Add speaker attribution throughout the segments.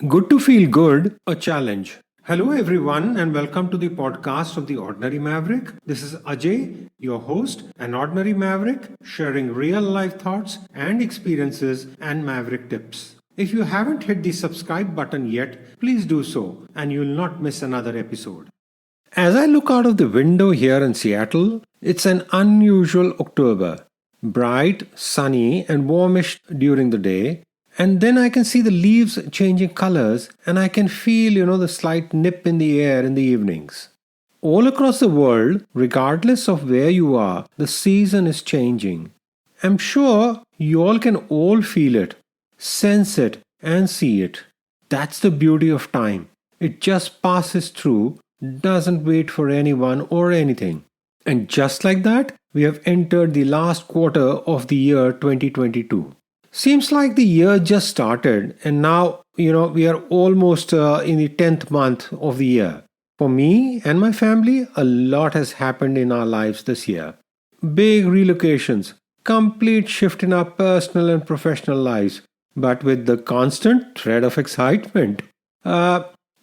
Speaker 1: Good to feel good, a challenge. Hello, everyone, and welcome to the podcast of The Ordinary Maverick. This is Ajay, your host, an ordinary maverick, sharing real life thoughts and experiences and maverick tips. If you haven't hit the subscribe button yet, please do so, and you'll not miss another episode. As I look out of the window here in Seattle, it's an unusual October. Bright, sunny, and warmish during the day, and then I can see the leaves changing colors and I can feel, the slight nip in the air in the evenings. All across the world, regardless of where you are, the season is changing. I'm sure you all can all feel it, sense it, and see it. That's the beauty of time. It just passes through, doesn't wait for anyone or anything. And just like that, we have entered the last quarter of the year 2022. Seems like the year just started, and now, we are almost in the 10th month of the year. For me and my family, a lot has happened in our lives this year. Big relocations, complete shift in our personal and professional lives, but with the constant thread of excitement.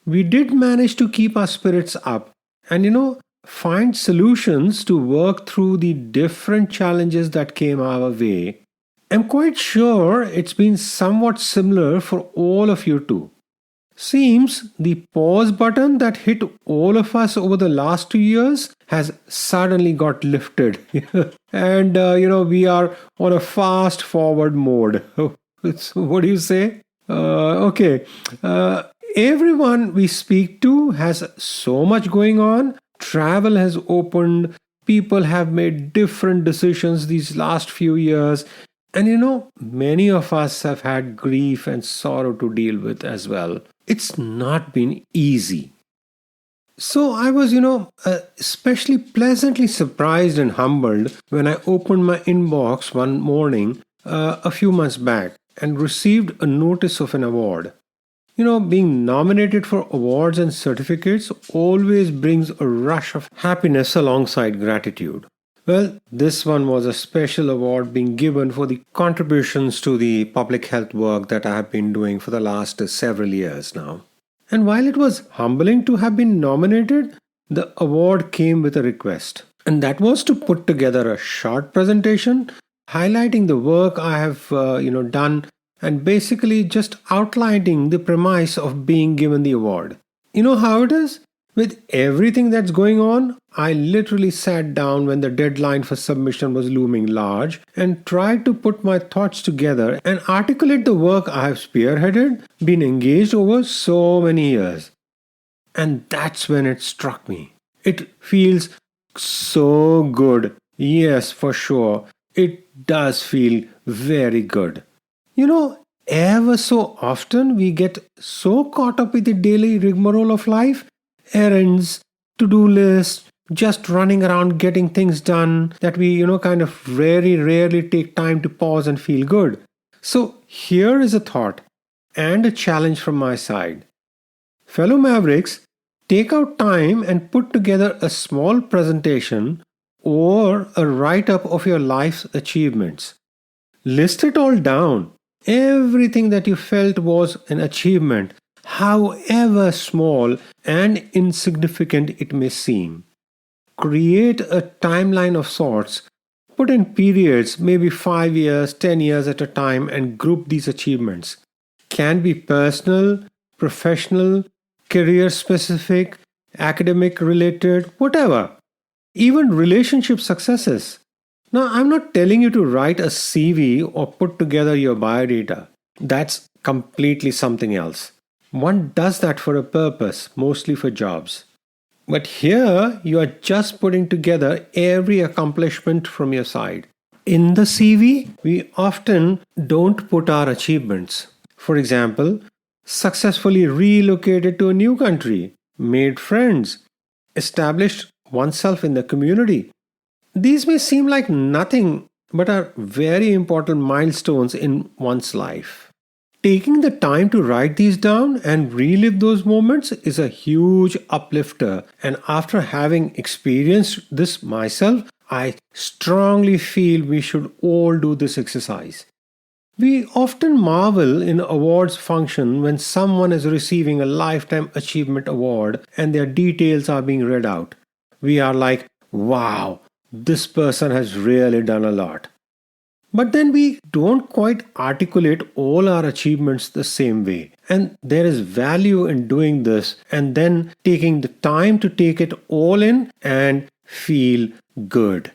Speaker 1: We did manage to keep our spirits up and, find solutions to work through the different challenges that came our way. I'm quite sure it's been somewhat similar for all of you too. Seems the pause button that hit all of us over the last 2 years has suddenly got lifted. And, we are on a fast forward mode. What do you say? Okay. Everyone we speak to has so much going on. Travel has opened. People have made different decisions these last few years. And many of us have had grief and sorrow to deal with as well. It's not been easy. So I was, especially pleasantly surprised and humbled when I opened my inbox one morning a few months back and received a notice of an award. Being nominated for awards and certificates always brings a rush of happiness alongside gratitude. Well, this one was a special award being given for the contributions to the public health work that I have been doing for the last several years now. And while it was humbling to have been nominated, the award came with a request. And that was to put together a short presentation highlighting the work I have done and basically just outlining the premise of being given the award. You know how it is? With everything that's going on, I literally sat down when the deadline for submission was looming large and tried to put my thoughts together and articulate the work I have spearheaded, been engaged over so many years. And that's when it struck me. It feels so good. Yes, for sure. It does feel very good. Ever so often we get so caught up with the daily rigmarole of life, errands, to-do lists, just running around getting things done that we, kind of very rarely take time to pause and feel good. So here is a thought and a challenge from my side. Fellow Mavericks, take out time and put together a small presentation or a write-up of your life's achievements. List it all down. Everything that you felt was an achievement, however small and insignificant it may seem. Create a timeline of sorts. Put in periods, maybe 5 years, 10 years at a time, and group these achievements. Can be personal, professional, career specific, academic related, whatever. Even relationship successes. Now, I'm not telling you to write a CV or put together your biodata. That's completely something else. One does that for a purpose, mostly for jobs. But here, you are just putting together every accomplishment from your side. In the CV, we often don't put our achievements. For example, successfully relocated to a new country, made friends, established oneself in the community. These may seem like nothing, but are very important milestones in one's life. Taking the time to write these down and relive those moments is a huge uplifter, and after having experienced this myself, I strongly feel we should all do this exercise. We often marvel in awards function when someone is receiving a lifetime achievement award and their details are being read out. We are like, wow, this person has really done a lot. But then we don't quite articulate all our achievements the same way. And there is value in doing this and then taking the time to take it all in and feel good.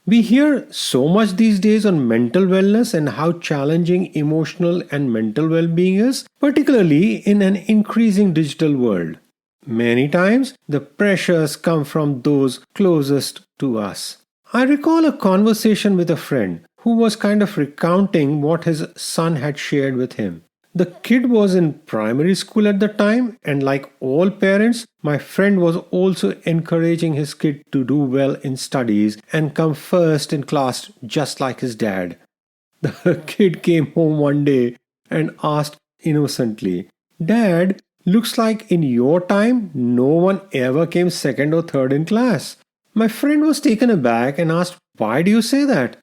Speaker 1: We hear so much these days on mental wellness and how challenging emotional and mental well being is, particularly in an increasing digital world. Many times, the pressures come from those closest to us. I recall a conversation with a friend who was kind of recounting what his son had shared with him. The kid was in primary school at the time, and like all parents, my friend was also encouraging his kid to do well in studies and come first in class just like his dad. The kid came home one day and asked innocently, "Dad, looks like in your time no one ever came second or third in class." My friend was taken aback and asked, "Why do you say that?"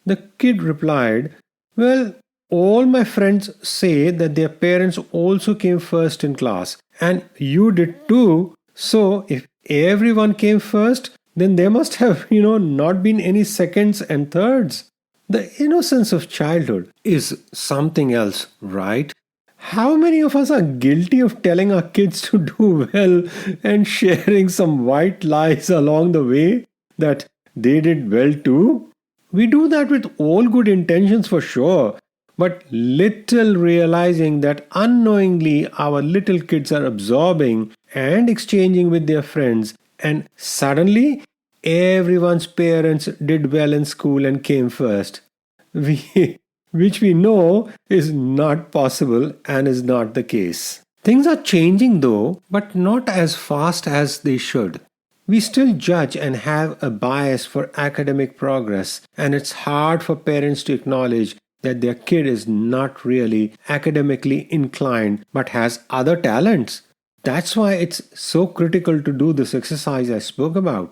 Speaker 1: The kid replied, "Well, all my friends say that their parents also came first in class, and you did too. So if everyone came first, then there must have, not been any seconds and thirds." The innocence of childhood is something else, right? How many of us are guilty of telling our kids to do well and sharing some white lies along the way that they did well too? We do that with all good intentions for sure, but little realizing that unknowingly our little kids are absorbing and exchanging with their friends, and suddenly everyone's parents did well in school and came first. Which we know is not possible and is not the case. Things are changing though, but not as fast as they should. We still judge and have a bias for academic progress, and it's hard for parents to acknowledge that their kid is not really academically inclined but has other talents. That's why it's so critical to do this exercise I spoke about.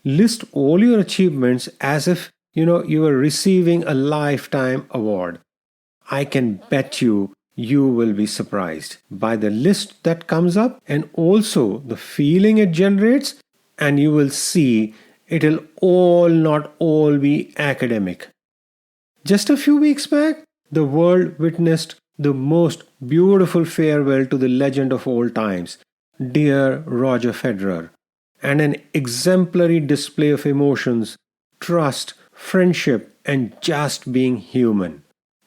Speaker 1: List all your achievements as if you were receiving a lifetime award. I can bet you will be surprised by the list that comes up and also the feeling it generates, and you will see it'll all not all be academic. Just a few weeks back, the world witnessed the most beautiful farewell to the legend of all times, dear Roger Federer, and an exemplary display of emotions, trust, friendship, and just being human.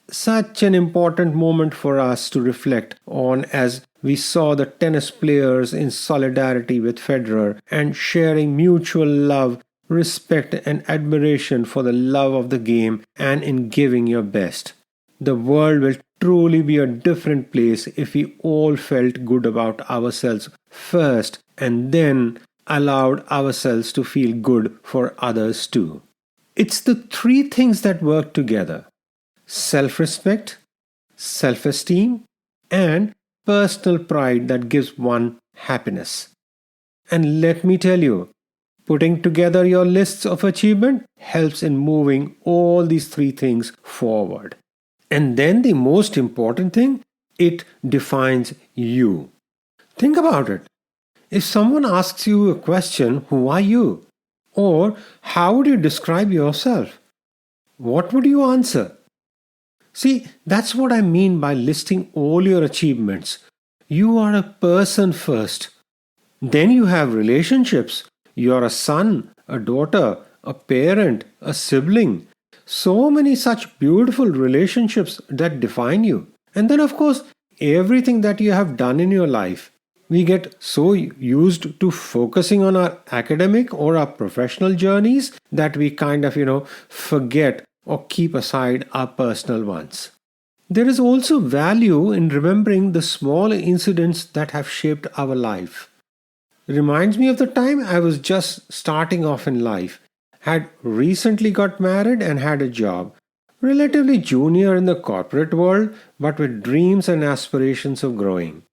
Speaker 1: Such an important moment for us to reflect on as we saw the tennis players in solidarity with Federer and sharing mutual love, respect, and admiration for the love of the game and in giving your best. The world will truly be a different place if we all felt good about ourselves first and then allowed ourselves to feel good for others too. It's the three things that work together: self-respect, self-esteem, and personal pride that gives one happiness. And let me tell you, putting together your lists of achievement helps in moving all these three things forward. And then the most important thing, it defines you. Think about it. If someone asks you a question, who are you? Or how would you describe yourself? What would you answer? See, that's what I mean by listing all your achievements. You are a person first. Then you have relationships. You are a son, a daughter, a parent, a sibling. So many such beautiful relationships that define you. And then, of course, everything that you have done in your life. We get so used to focusing on our academic or our professional journeys that we kind of, forget or keep aside our personal ones. There is also value in remembering the small incidents that have shaped our life. It reminds me of the time I was just starting off in life, had recently got married and had a job, relatively junior in the corporate world, but with dreams and aspirations of growing.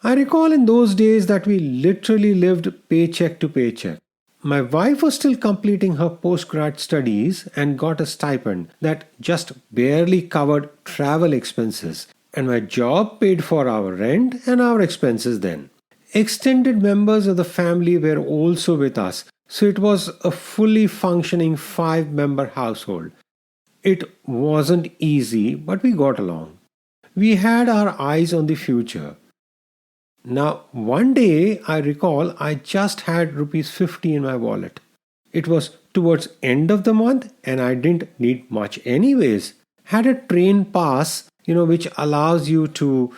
Speaker 1: I recall in those days that we literally lived paycheck to paycheck. My wife was still completing her postgrad studies and got a stipend that just barely covered travel expenses, and my job paid for our rent and our expenses then. Extended members of the family were also with us, so it was a fully functioning 5 member household. It wasn't easy, but we got along. We had our eyes on the future. Now, one day I recall I just had rupees 50 in my wallet. It was towards end of the month and I didn't need much anyways. Had a train pass, which allows you to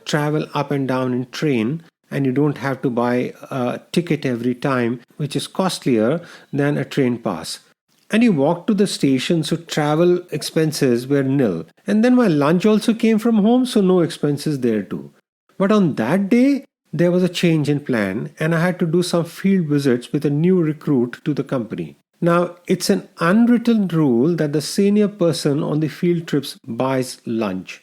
Speaker 1: travel up and down in train, and you don't have to buy a ticket every time, which is costlier than a train pass. And you walked to the station, so travel expenses were nil. And then my lunch also came from home, so no expenses there too. But on that day, there was a change in plan, and I had to do some field visits with a new recruit to the company. Now, it's an unwritten rule that the senior person on the field trips buys lunch.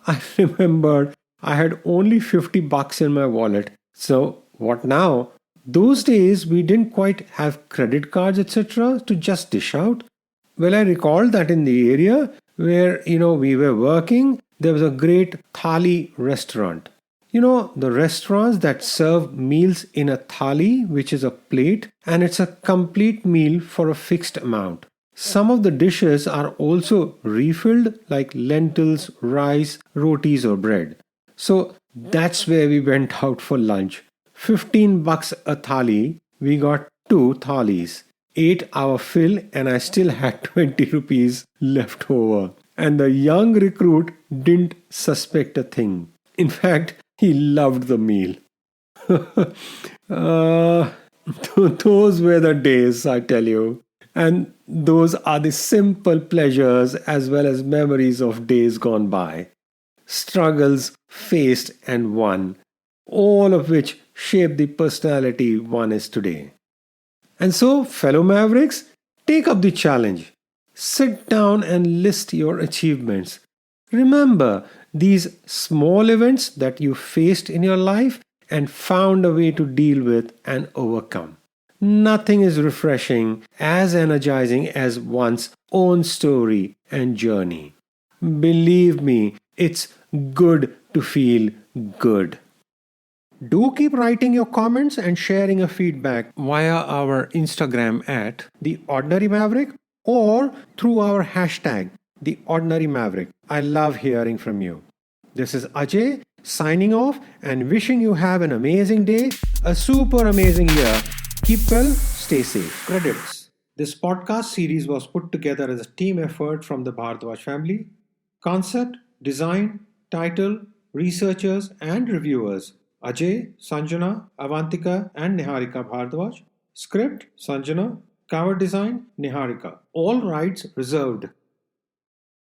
Speaker 1: I remembered I had only 50 bucks in my wallet. So, what now? Those days, we didn't quite have credit cards, etc., to just dish out. Well, I recall that in the area where, we were working, there was a great thali restaurant. The restaurants that serve meals in a thali, which is a plate, and it's a complete meal for a fixed amount. Some of the dishes are also refilled, like lentils, rice, rotis, or bread. So that's where we went out for lunch. 15 bucks a thali, we got 2 thalis. Ate our fill, and I still had 20 rupees left over. And the young recruit didn't suspect a thing. In fact, he loved the meal. uh, those were the days, I tell you. And those are the simple pleasures as well as memories of days gone by. Struggles faced and won, all of which shape the personality one is today. And so, fellow Mavericks, take up the challenge. Sit down and list your achievements. Remember these small events that you faced in your life and found a way to deal with and overcome. Nothing is refreshing, as energizing as one's own story and journey. Believe me, it's good to feel good. Do keep writing your comments and sharing your feedback via our Instagram at The Ordinary Maverick or through our hashtag The Ordinary Maverick. I love hearing from you. This is Ajay signing off and wishing you have an amazing day, a super amazing year. Keep well, stay safe. Credits. This podcast series was put together as a team effort from the Bhardwaj family. Concept, design, title, researchers and reviewers: Ajay, Sanjana, Avantika and Niharika Bhardwaj. Script, Sanjana. Cover design, Niharika. All rights reserved.